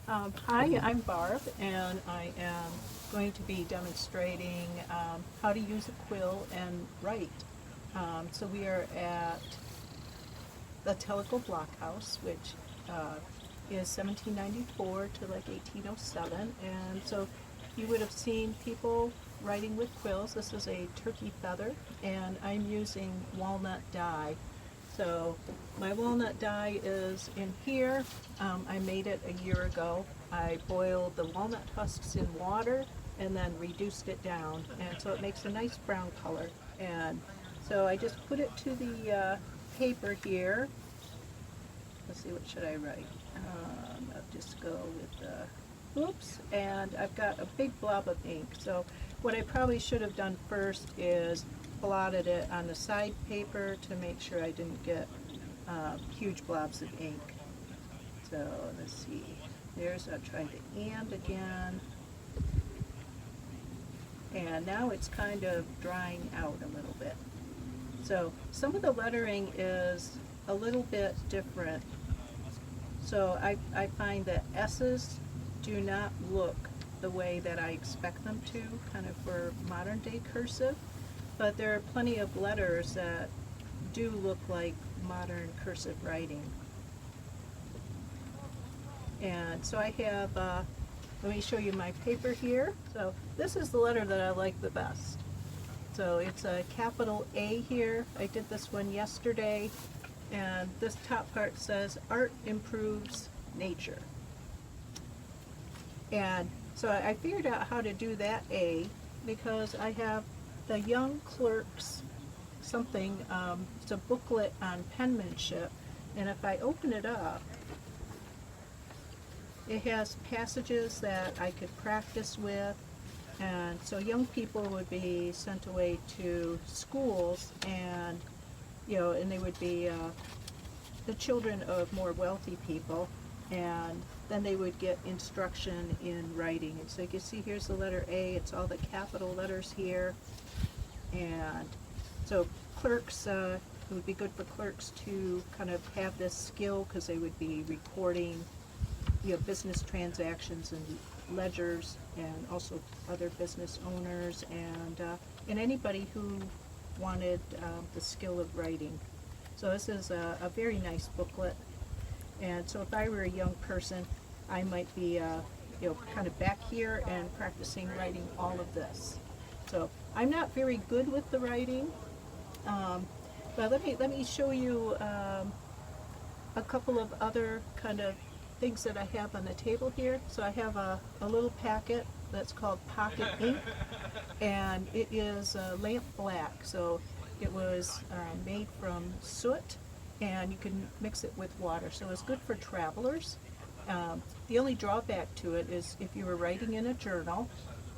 Hi, I'm Barb, and I am going to be demonstrating how to use a quill and write. So we are at the Tellico Blockhouse, which is 1794 to like 1807, and so you would have seen people writing with quills. This is a turkey feather, and I'm using walnut dye. So my walnut dye is in here. I made it a year ago. I boiled the walnut husks in water and then reduced it down, and so it makes a nice brown color. And so I just put it to the paper here. Let's see, what should I write? I'll just go with the, oops, and I've got a big blob of ink. So what I probably should have done first is blotted it on the side paper to make sure I didn't get huge blobs of ink. So let's see, I'll try the and again. And now it's kind of drying out a little bit. So some of the lettering is a little bit different. So I find that S's do not look the way that I expect them to, kind of for modern day cursive, but there are plenty of letters that do look like modern cursive writing. And so I have, let me show you my paper here. So this is the letter that I like the best. So it's a capital A here. I did this one yesterday, and this top part says, "Art improves nature." And so I figured out how to do that A because I have the Young Clerks something, it's a booklet on penmanship, and if I open it up, it has passages that I could practice with. And so young people would be sent away to schools, and and they would be the children of more wealthy people, and then they would get instruction in writing. And so you can see here's the letter A, it's all the capital letters here. And so clerks, it would be good for clerks to kind of have this skill because they would be recording business transactions and ledgers, and also other business owners, and anybody who wanted the skill of writing. So this is a very nice booklet. And so if I were a young person, I might be kind of back here and practicing writing all of this. So I'm not very good with the writing, but let me show you a couple of other kind of things that I have on the table here. So I have a little packet that's called pocket ink, and it is lamp black. So it was made from soot, and you can mix it with water. So it's good for travelers. The only drawback to it is if you were writing in a journal,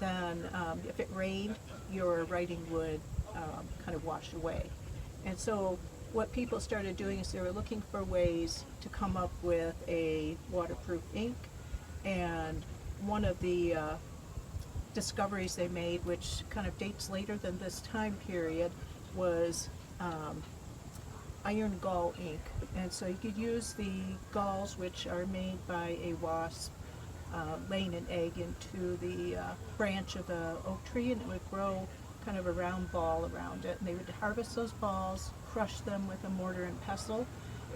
then if it rained, your writing would kind of wash away. And so what people started doing is they were looking for ways to come up with a waterproof ink, and one of the discoveries they made, which kind of dates later than this time period, was iron gall ink. And so you could use the galls, which are made by a wasp laying an egg into the branch of an oak tree, and it would grow kind of a round ball around it. And they would harvest those balls, crush them with a mortar and pestle,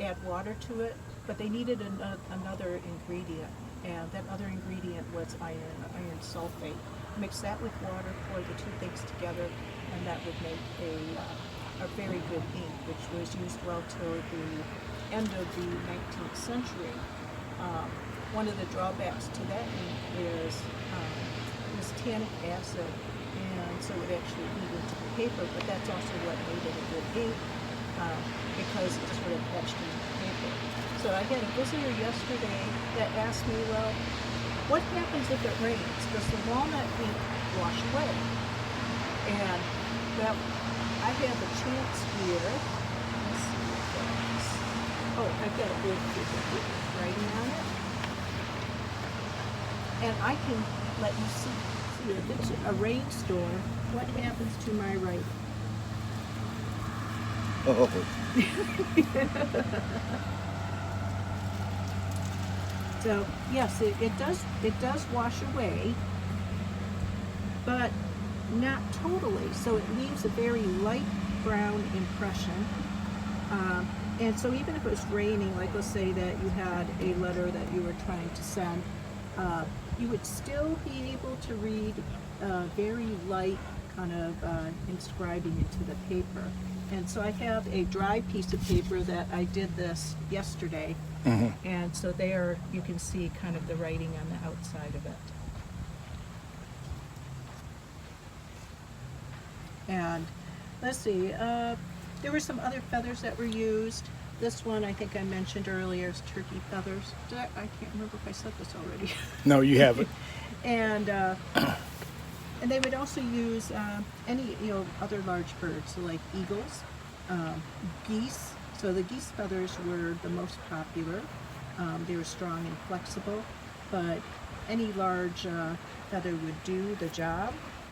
add water to it, but they needed another ingredient, and that other ingredient was iron sulfate. Mix that with water, pour the two things together, and that would make a very good ink, which was used well till the end of the 19th century. One of the drawbacks to that ink is tannic acid, and so it would actually eat into the paper, but that's also what made it a good ink, because it sort of etched into the paper. So I had a visitor yesterday that asked me, well, what happens if it rains? Does the walnut ink wash away? And, well, I have a chance here. Let's see what that is. Oh, I've got a big writing on it. And I can let you see if it's a rainstorm, what happens to my writing. Oh. So yes, it does wash away, but not totally. So it leaves a very light brown impression. And so even if it was raining, like let's say that you had a letter that you were trying to send, you would still be able to read very light kind of inscribing into the paper. And so I have a dry piece of paper that I did this yesterday. And so there you can see kind of the writing on the outside of it. And let's see, there were some other feathers that were used. This one I think I mentioned earlier is turkey feathers. I can't remember if I said this already. No, you haven't. And they would also use any other large birds, so like eagles, geese. So the geese feathers were the most popular. They were strong and flexible, but any large feather would do the job.